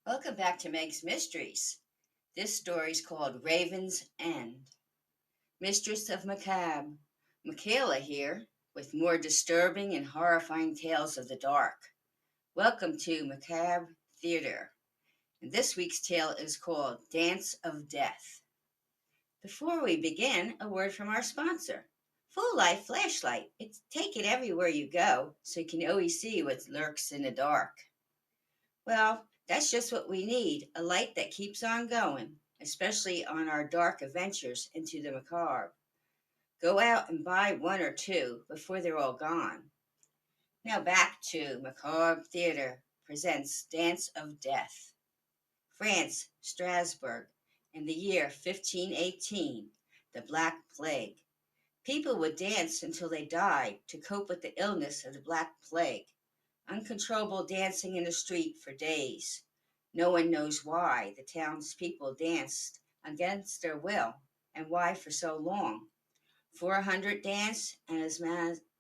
Welcome back to Meg's Mysteries. This story is called Raven's End. Mistress of Macabre, Michaela here, with more disturbing and horrifying tales of the dark. Welcome to Macabre Theater. And this week's tale is called Dance of Death. Before we begin, a word from our sponsor. Full Life Flashlight. Take it everywhere you go so you can always see what lurks in the dark. Well, that's just what we need, a light that keeps on going, especially on our dark adventures into the macabre. Go out and buy one or two before they're all gone. Now back to Macabre Theater presents Dance of Death. France, Strasbourg, in the year 1518, the Black Plague. People would dance until they died to cope with the illness of the Black Plague. Uncontrollable dancing in the street for days. No one knows why the townspeople danced against their will and why for so long. 400 danced, and as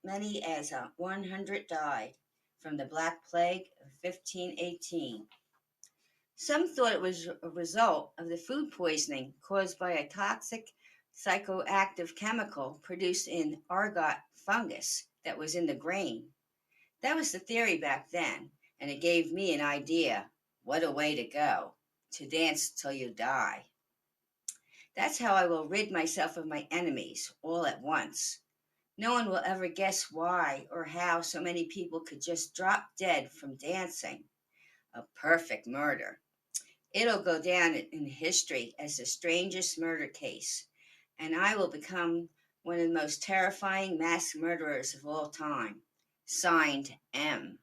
many as 100 died from the Black Plague of 1518. Some thought it was a result of the food poisoning caused by a toxic psychoactive chemical produced in argot fungus that was in the grain. That was the theory back then, and it gave me an idea. What a way to go, to dance till you die. That's how I will rid myself of my enemies all at once. No one will ever guess why or how so many people could just drop dead from dancing. A perfect murder. It'll go down in history as the strangest murder case, and I will become one of the most terrifying mass murderers of all time. Signed, M.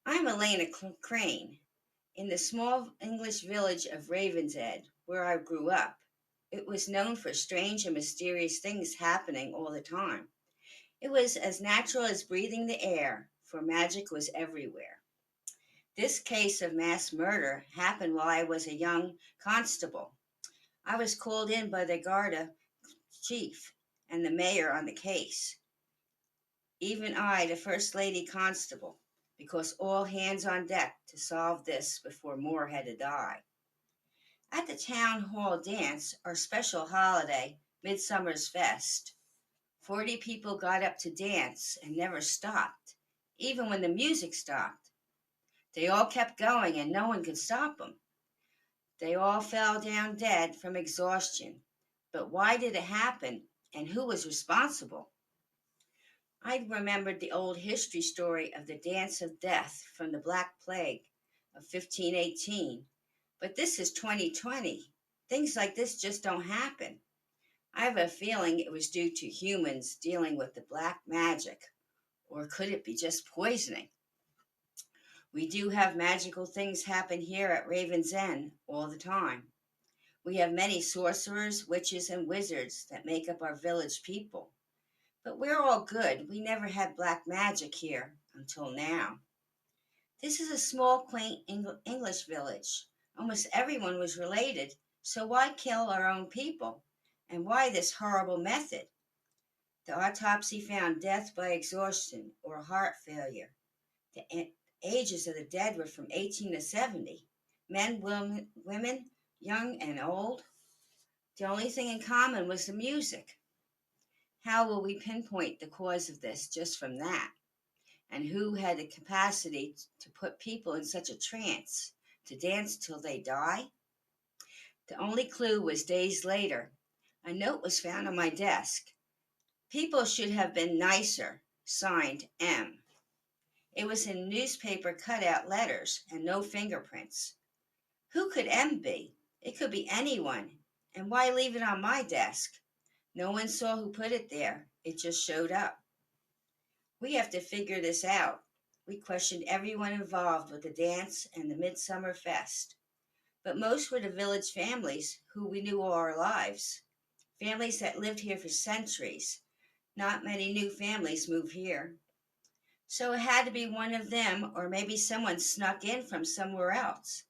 I'm Elena Crane. In the small English village of Ravensend, where I grew up, it was known for strange and mysterious things happening all the time. It was as natural as breathing the air, for magic was everywhere. This case of mass murder happened while I was a young constable. I was called in by the Garda chief and the mayor on the case. Even I, the First Lady Constable, because all hands on deck to solve this before more had to die. At the town hall dance, our special holiday, Midsummer's Fest, 40 people got up to dance and never stopped, even when the music stopped. They all kept going and no one could stop them. They all fell down dead from exhaustion. But why did it happen and who was responsible? I remembered the old history story of the Dance of Death from the Black Plague of 1518. But this is 2020. Things like this just don't happen. I have a feeling it was due to humans dealing with the black magic. Or could it be just poisoning? We do have magical things happen here at Raven's End all the time. We have many sorcerers, witches, and wizards that make up our village people. But we're all good. We never had black magic here until now. This is a small, quaint English village. Almost everyone was related, so why kill our own people? And why this horrible method? The autopsy found death by exhaustion or heart failure. The ages of the dead were from 18 to 70. Men, women, young and old. The only thing in common was the music. How will we pinpoint the cause of this just from that? And who had the capacity to put people in such a trance to dance till they die? The only clue was days later. A note was found on my desk. People should have been nicer. Signed, M. It was in newspaper cutout letters and no fingerprints. Who could M be? It could be anyone. And why leave it on my desk? No one saw who put it there. It just showed up. We have to figure this out. We questioned everyone involved with the dance and the Midsummer Fest. But most were the village families who we knew all our lives. Families that lived here for centuries. Not many new families move here. So it had to be one of them, or maybe someone snuck in from somewhere else.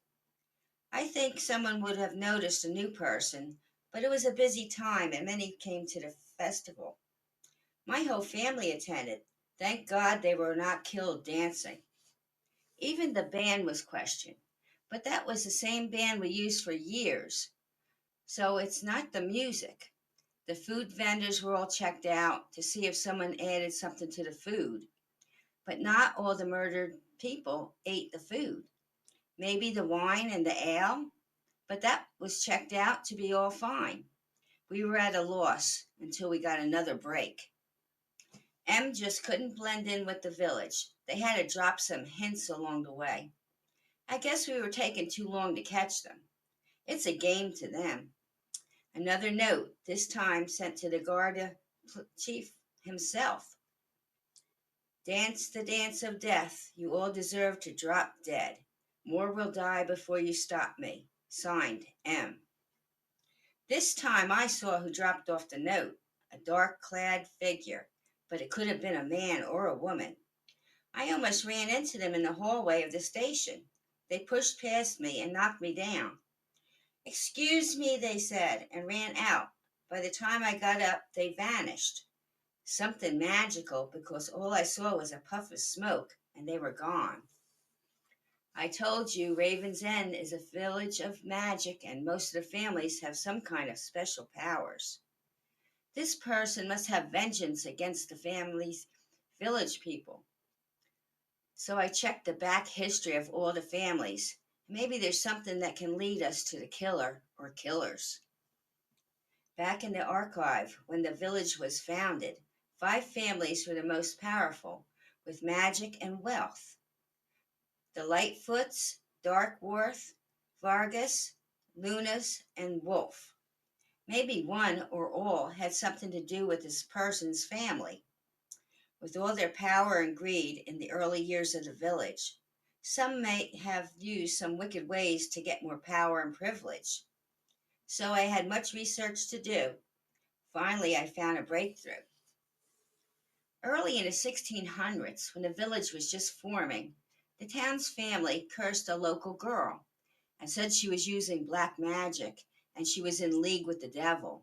I think someone would have noticed a new person, but it was a busy time and many came to the festival. My whole family attended. Thank God they were not killed dancing. Even the band was questioned, but that was the same band we used for years, so it's not the music. The food vendors were all checked out to see if someone added something to the food, but not all the murdered people ate the food. Maybe the wine and the ale, but that was checked out to be all fine. We were at a loss until we got another break. M just couldn't blend in with the village. They had to drop some hints along the way. I guess we were taking too long to catch them. It's a game to them. Another note, this time sent to the Garda chief himself. Dance the dance of death. You all deserve to drop dead. More will die before you stop me. Signed, M. This time I saw who dropped off the note, a dark clad figure, but it could have been a man or a woman. I almost ran into them in the hallway of the station. They pushed past me and knocked me down. Excuse me, they said, and ran out. By the time I got up, they vanished. Something magical, because all I saw was a puff of smoke, and they were gone. I told you Raven's End is a village of magic, and most of the families have some kind of special powers. This person must have vengeance against the family's village people. So I checked the back history of all the families. Maybe there's something that can lead us to the killer or killers. Back in the archive, when the village was founded, 5 families were the most powerful, with magic and wealth. The Lightfoots, Darkworth, Vargas, Lunas, and Wolf. Maybe one or all had something to do with this person's family. With all their power and greed in the early years of the village, some may have used some wicked ways to get more power and privilege. So I had much research to do. Finally, I found a breakthrough. Early in the 1600s, when the village was just forming, the town's family cursed a local girl and said she was using black magic and she was in league with the devil.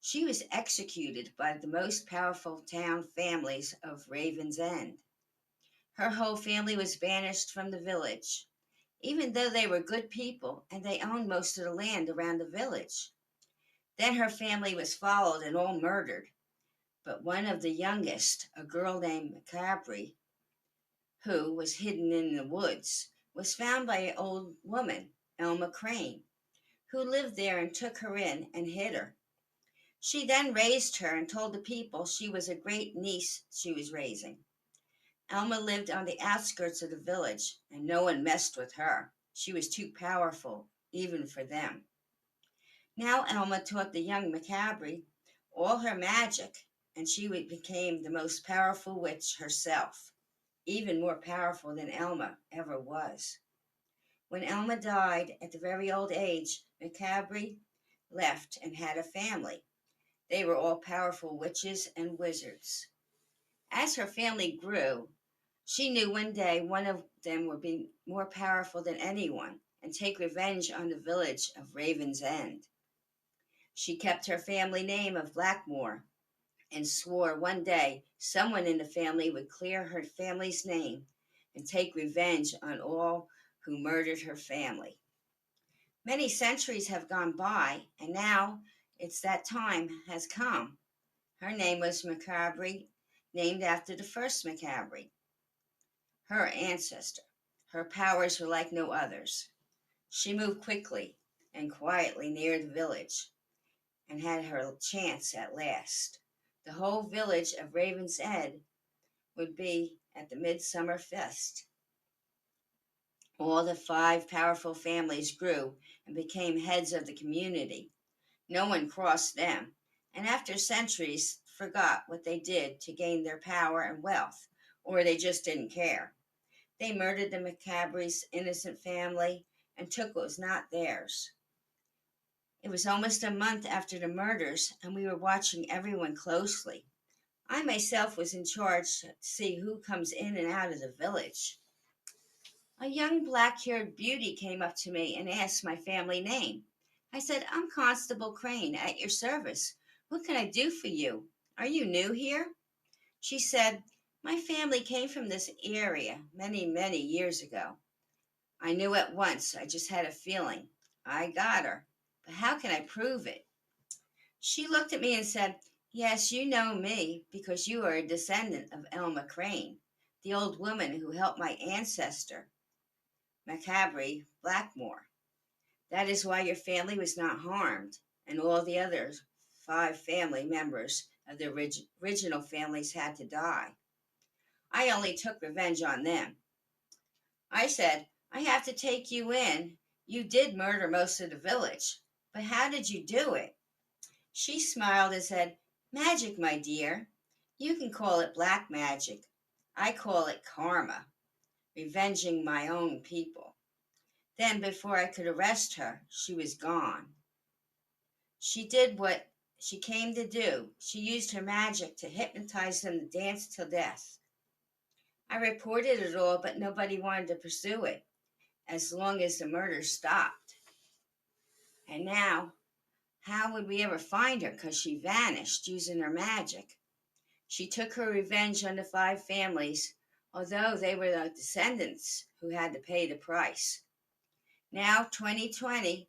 She was executed by the most powerful town families of Raven's End. Her whole family was banished from the village, even though they were good people and they owned most of the land around the village. Then her family was followed and all murdered. But one of the youngest, a girl named Macabre, who was hidden in the woods, was found by an old woman, Elma Crane, who lived there and took her in and hid her. She then raised her and told the people she was a great niece she was raising. Elma lived on the outskirts of the village, and no one messed with her. She was too powerful, even for them. Now Elma taught the young Macabre all her magic, and she became the most powerful witch herself, even more powerful than Elma ever was. When Elma died at the very old age, Macabre left and had a family. They were all powerful witches and wizards. As her family grew, she knew one day one of them would be more powerful than anyone and take revenge on the village of Raven's End. She kept her family name of Blackmore and swore one day someone in the family would clear her family's name and take revenge on all who murdered her family. Many centuries have gone by, and now it's that time has come. Her name was Macabre, named after the first Macabre, her ancestor. Her powers were like no others. She moved quickly and quietly near the village and had her chance at last. The whole village of Raven's End would be at the Midsummer Fest. All the 5 powerful families grew and became heads of the community. No one crossed them, and after centuries forgot what they did to gain their power and wealth, or they just didn't care. They murdered the Macabre's innocent family and took what was not theirs. It was almost a month after the murders, and we were watching everyone closely. I myself was in charge to see who comes in and out of the village. A young black-haired beauty came up to me and asked my family name. I said, I'm Constable Crane, at your service. What can I do for you? Are you new here? She said, My family came from this area many, many years ago. I knew at once, I just had a feeling. I got her. But how can I prove it? She looked at me and said, Yes, you know me because you are a descendant of Elma Crane, the old woman who helped my ancestor, Macabre Blackmore. That is why your family was not harmed, and all the other 5 family members of the original families had to die. I only took revenge on them. I said, I have to take you in. You did murder most of the village, but how did you do it? She smiled and said, Magic, my dear. You can call it black magic. I call it karma, revenging my own people. Then, before I could arrest her, she was gone. She did what she came to do. She used her magic to hypnotize them to dance till death. I reported it all, but nobody wanted to pursue it as long as the murder stopped. And now, how would we ever find her? Because she vanished using her magic. She took her revenge on the 5 families, although they were the descendants who had to pay the price. Now, 2020,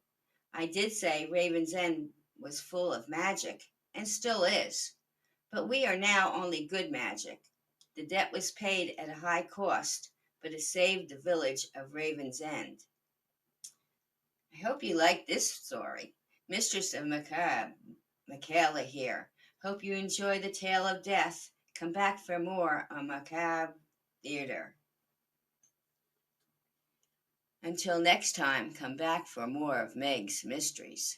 I did say Raven's End was full of magic, and still is. But we are now only good magic. The debt was paid at a high cost, but it saved the village of Raven's End. I hope you like this story. Mistress of Macabre, Michaela here. Hope you enjoy the tale of death. Come back for more on Macabre Theater. Until next time, come back for more of Meg's Mysteries.